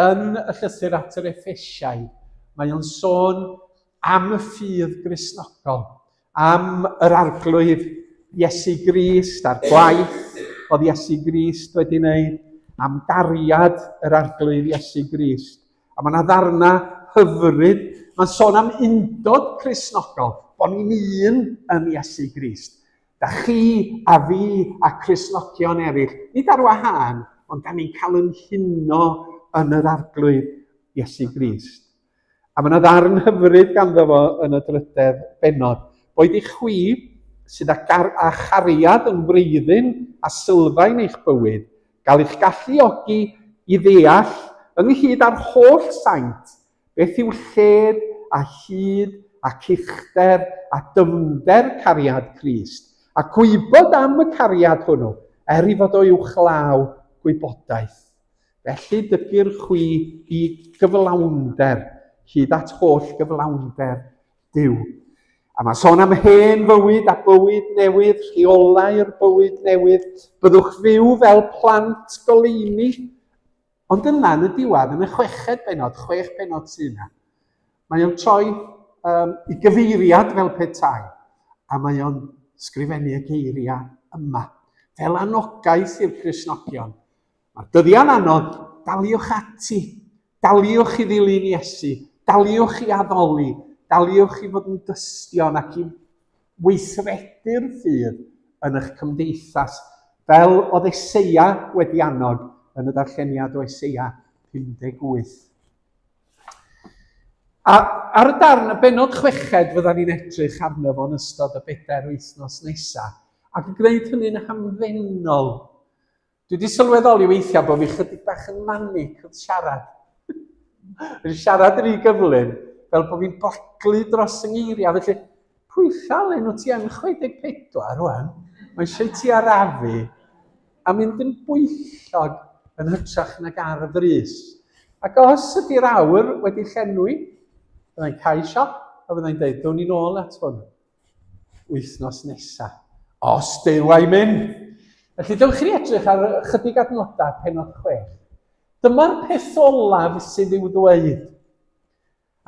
yn y llythyr at yr Effesiaid, mae o'n sôn am y ffydd Gristnogol, am yr arglwydd Iesu Grist a'r gwaith oedd Iesu Grist wedi wneud, am gariad yr arglwydd Iesu Grist. A mae yna ddarna hyfryd, mae'n sôn am undod Cristnogol, bod ni'n un yn Iesu Grist. Da chi a fi a Cristnogion eraill, nid ar wahân, ond da ni'n cael yn huno yn yr arglwydd Iesu Grist. A mae yna ddarn hyfryd ganddo fo yn y 3 bennod, boed i chwi sydd â chariad yn wreiddyn a sylfaen eich bywyd, gael eich galluogi i ddeall ynghyd â'r holl saint beth yw lled a hyd ac uchder a dyfnder cariad Crist, a gwybod am y cariad hwnnw, i fod o uwchlaw gwybodaeth. Felly dygir chwi i gyflawnder, hyd at holl gyflawnder Duw. A mae'n sôn am hen fywyd a bywyd newydd, rheolau'r bywyd newydd, byddwch fyw fel plant goleuni. Ond yna yn y diwedd, yn y 6 bennod, 6 bennod sy'n yna, mae o'n troi i gyfeiriad fel petai, a mae o'n sgrifennu y geiriau yma, fel anogaeth i'r Cristnogion. Mae'r dyddiau'n anodd, daliwch ati, daliwch i ddilyn Iesu, daliwch i addoli, daliwch i fod yn dystion ac i weithredu'r ffydd yn eich cymdeithas, fel oedd Eseia wedi annog yn y darlleniad o Eseia 58. A ar y darn, y bennod 6 fydda ni'n edrych arno fo'n ystod y 4 wythnos nesaf, ac yn gwneud hynny'n hamddenol. Dwi wedi sylweddoli weithiau bod fi chydig bach yn manic wrth siarad. Yn siarad yn ei gyflym, fel bod fi'n blaclu dros yng ngeiriau. Felly, pwy llalen o ti yn 64 rwan, mae eisiau ti arafu a mynd yn bwyllog yn hytrach nag ar y frys. Ac os ydy'r awr wedi llenwi, byddai'n cael siop a byddai'n dweud, dwn ni nôl at hwn wythnos nesaf. Os Duw a'i mynd. Felly, dewch chi edrych ar chydig adnodau penod 6. Dyma'r peth olaf sydd i'w ddweud.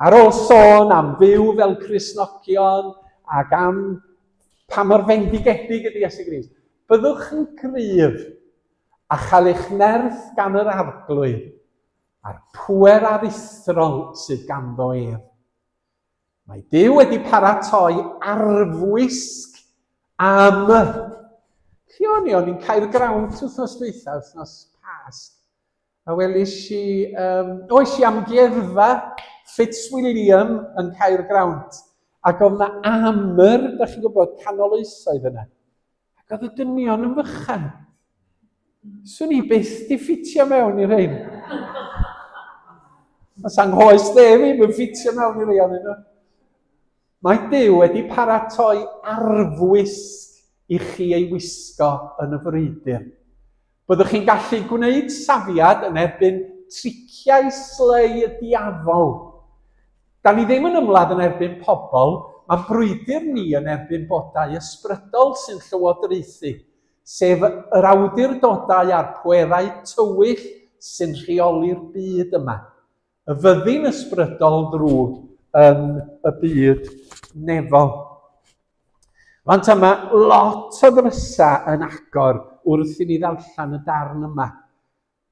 Ar ôl sôn am fyw fel Cristnogion ac am pa mor fendigedig ydy Iesu Grist, byddwch yn gryf a chael eich nerth gan yr arglwydd a'r pŵer aruthrol sydd ganddo ef. Mae Duw wedi paratoi arfwisg am o'n i'n Caergrawnt wythnos dwytha, wythnos Pasg. A welis i, oes i amgueddfa Fitzwilliam yn Caergrawnt. Ac oedd yna amr, da chi'n gwybod, canoloesoedd yna. Ac oedd y dynion yn fychan. Swn i byth di ffitio mewn i'r ein. Os anghoes ddim yn ffitio mewn i'r ein nhw. Mae Duw wedi paratoi arfwisg i chi ei wisgo yn y frwydr. Byddwch chi'n gallu gwneud safiad yn erbyn triciau slei y diafol. Da ni ddim yn ymladd yn erbyn pobl, mae brwydr ni yn erbyn bodau ysbrydol sy'n llywodraethu, sef yr awdurdodau a'r pwerau tywyll sy'n rheoli'r byd yma. Y fyddin ysbrydol ddrwg yn y byd nefol. Fant yma, lot o ddrysa yn agor wrth i ni ddarllen y darn yma.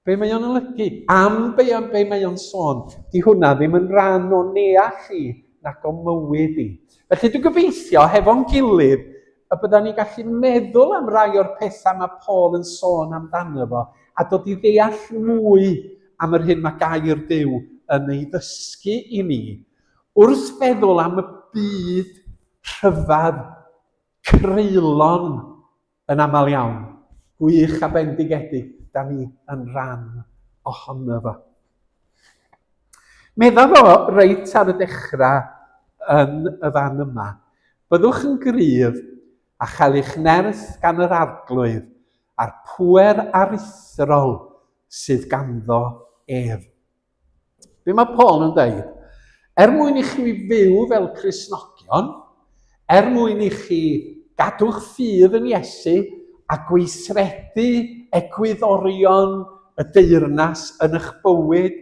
Be mae o'n olygu? Am be mae o'n sôn. Di hwnna ddim yn rhan o neall i nac o mywyd i. Felly dwi'n gobeithio hefo'n gilydd y bydda ni gallu meddwl am rai o'r pethau mae Paul yn sôn amdano fo a dod i ddeall mwy am yr hyn mae gair Duw yn ei ddysgu i ni wrth feddwl am y byd rhyfedd creulon yn aml iawn, gwych a bendigedig, da ni yn rhan ohono fo. Medda fo reit ar y dechrau yn y fan yma, byddwch yn gryf a chael eich nerth gan yr arglwydd a'r pŵer aruthrol sydd ganddo ef. Be mae Paul yn dweud? Mwyn i chi fyw fel Cristnogion, mwyn i chi gadw'ch ffydd yn Iesu a gweithredu egwyddorion y deyrnas yn eich bywyd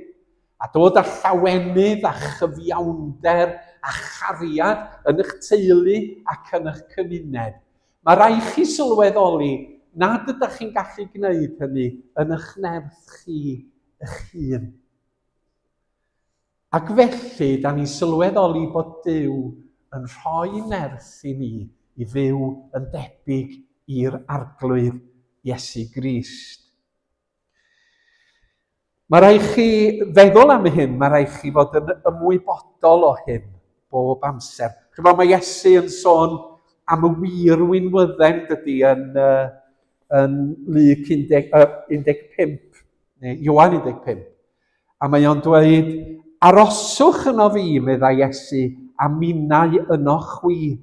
a dod â llawenydd a chyfiawnder a chariad yn eich teulu ac yn eich cymuned. Mae rai chi sylweddoli nad ydych chi'n gallu gwneud hynny yn eich nerth chi eich hun. Ac felly, da ni sylweddoli bod Duw yn rhoi nerth i ni i fyw yn debyg i'r arglwydd Iesu Grist. Mae rai chi feddwl am hyn, mae rai chi fod yn ymwybodol o hyn bob amser. Chyfo mae Iesu yn sôn am y wir wynwydden dydy yn Luc 15, neu Ioan 15. A mae o'n dweud, aroswch yno fi, medda Iesu, a minnau yno chwi.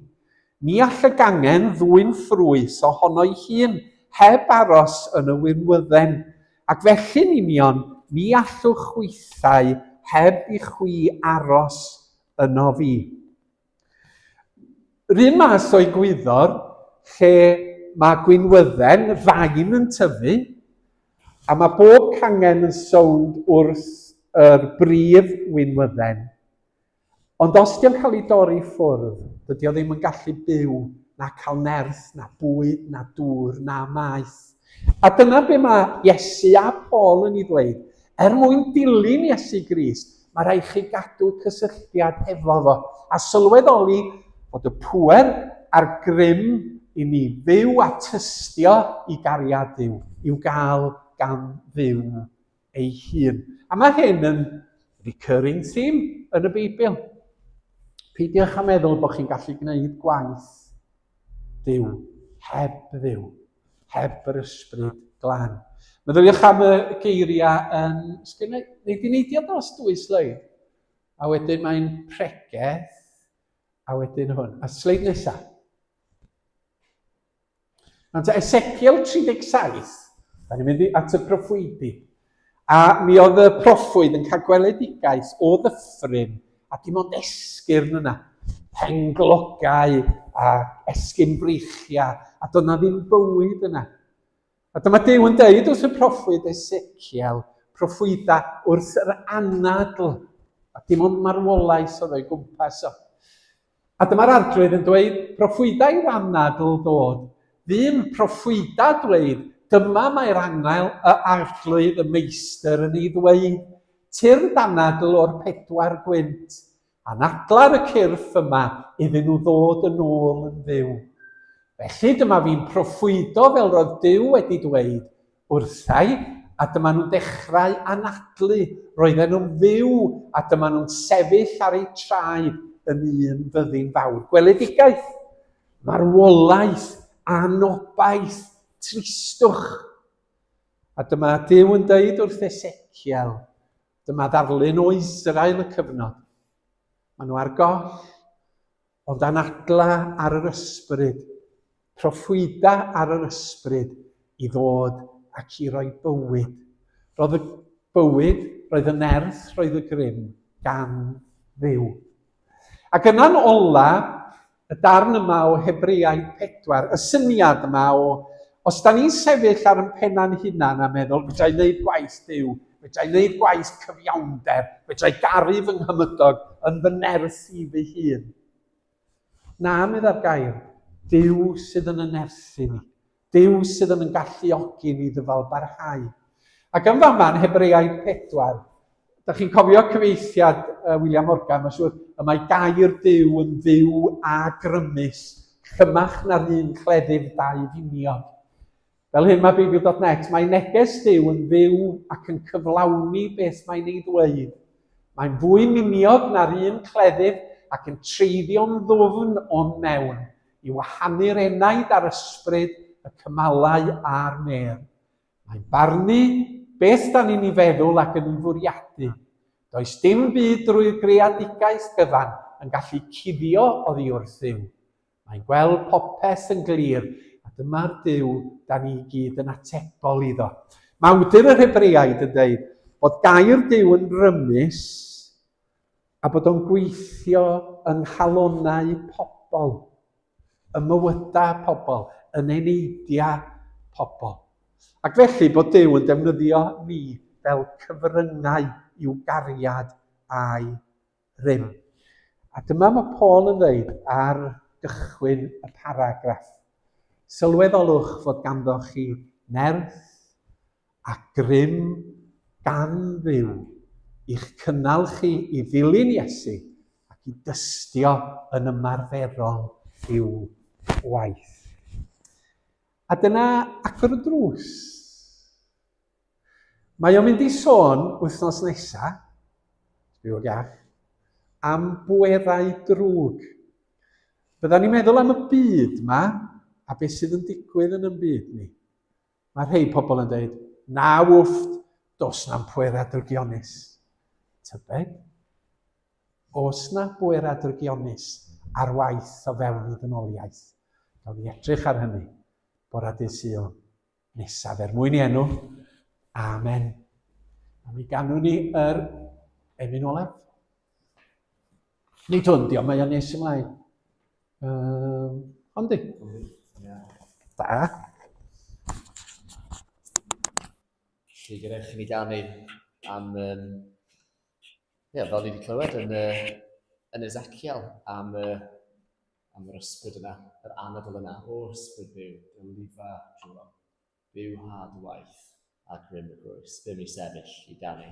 Ni all y gangen ddwyn ffrwys ohono'i hun, heb aros yn y wynwydden, ac felly'n union, ni allwch chwithau heb i chwi aros yno fi. Rhyn mas o'i gwyddor, lle mae gwynwydden fain yn tyfu, a mae bob cangen yn sownd wrth yr brif wynwydden. Ond os di'n cael ei dorri ffwrdd, dydy o ddim yn gallu byw na cael nerth, na bwyd, na dŵr, na maeth. A dyna be mae Iesu a Paul yn ei ddweud. Mwyn dilyn Iesu Grist, mae rhaid chi gadw cysylltiad efo fo. A sylweddoli bod y pŵer a'r grym i ni fyw a tystio i gariad Duw, i'w gael gan Dduw ei hun. A mae hyn yn recurring theme yn y Beibl. Peidiwch a meddwl bod chi'n gallu gwneud gwaith Duw, heb Dduw, heb yr ysbryd glân. Meddyliwch am y geiriau yn... Neu di neidio dros 2 sleid? A wedyn mae'n pregeth, a wedyn hwn. A sleid nesaf. Ond Ezekiel 37, da ni'n mynd at y proffwydi. A mi oedd y proffwyd yn cael gweledigaeth o ddyffryn, a dim ond esgyrn yna. Penglogau a esgyn breichia, a doedd na ddim bywyd yna. A dyma Duw yn deud wrth y proffwyd Ezekiel, proffwyda wrth yr anadl, a dim ond marwolaeth oedd o'i gwmpas o. A dyma'r arglwydd yn dweud, proffwydau'r anadl dod, ddim proffwyda dweud, dyma mae'r arglwydd y meistr yn ei ddweud, tyrd anadl o'r 4 gwynt, anadla'r y cyrff yma iddyn nhw ddod yn ôl yn fyw. Felly dyma fi'n proffwydo fel roedd Duw wedi dweud wrthai, a dyma nhw'n dechrau anadlu, roedden nhw'n fyw, a dyma nhw'n sefyll ar eu traed yn un fyddin fawr. Gweledigaeth, marwolaeth, anobaith, tristwch. A dyma Duw yn deud wrth Ezekiel, dyma ddarlun o Israel y cyfnod. Maen nhw ar goll, ond anadla ar yr ysbryd, proffwyda ar yr ysbryd i ddod ac i roi bywyd. Roedd y bywyd, roedd y nerth, roedd y grym gan ddiw. Ac yna'n ola, y darn yma o Hebreau 4, y syniad yma o, os da ni'n sefyll ar yn penna'n hunan a meddwl, fedrai wneud gwaith Duw, fedrai wneud gwaith cyfiawnder, fedrai garu fy nghymydog yn fy nerth i fy hun. Na, medda'r gair, Duw sydd yn ynerthu ni. Duw sydd yn galluogi ni ddyfal barhau. Ac yn fama'n Hebreau 4, da chi'n cofio cyfeithiad William Morgan, mae'n siŵr, y mae gair Duw yn fyw a grymus, chymach na'r un cleddyf 2 finiog. Fel hyn mae Bible.net, mae neges Duw yn fyw ac yn cyflawni beth mae'n ei ddweud. Mae'n fwy miniog na'r un cleddyf ac yn treiddio'n ddwfn o'n mewn, i wahanu'r enaid ar ysbryd, y cymalau a'r mer. Mae'n barnu beth da ni'n ei feddwl ac yn ei fwriadu. Does dim byd drwy'r greadigaeth gyfan yn gallu cuddio oddi wrth Duw. Mae'n gweld popeth yn glir, a dyma'r Duw da ni gyd yn atebol iddo. Mae awdur yr Hebreaid yn dweud bod gair Duw yn rymus a bod o'n gweithio yng nghalonau pobl, y mywydau pobl, yn eneidia pobl. Ac felly bod Duw yn defnyddio ni fel cyfryngau i'w gariad a'i rym. A dyma mae Paul yn dweud ar gychwyn y paragraff. Sylweddolwch fod ganddo chi nerth a grym gan ddiw i'ch cynnal chi i ddilyn Iesu ac i dystio yn ymarferol i'w waith. A dyna agor y drws. Mae o'n mynd i sôn wythnos nesaf, am bwerau drwg. Bydda ni'n meddwl am y byd yma, a beth sydd yn digwydd yn y byd ni. Mae rhai pobl yn dweud, na wfft, dos na'n pwerau drygionus. Tybed, os na bwerau drygionus ar waith o fewn i ddynoliaeth. Gawn ni edrych ar hynny, bore dydd Sul nesaf mwyn i enw. Amen. A mi ganwn ni yr emyn olaf. Nid hwn, diolch, mae o'n nes ymlaen. Ond di? Da. Felly gyda chi ni ganu am, fel ni wedi clywed yn Ezekiel, am yr ysbryd yna, yr anadl yna, o'r ysbryd byw, dylifa trwy'n byw had waith a grym y grwys, bym i sefyll i ganu.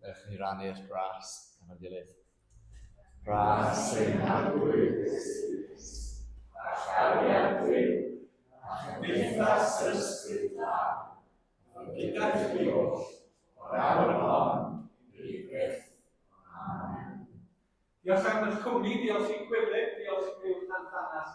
Ewch chi rannu'r gras efo'n gilydd. Gras ein cadwyd Christus, a chariad dwi, a chymdeithas yr ysbryd da, a gyda chi oll, o'r awr hon, i byth. Amen. Diolch am eich cwmni, diolch i Gwilym, diolch i Gwilym Llanfanas.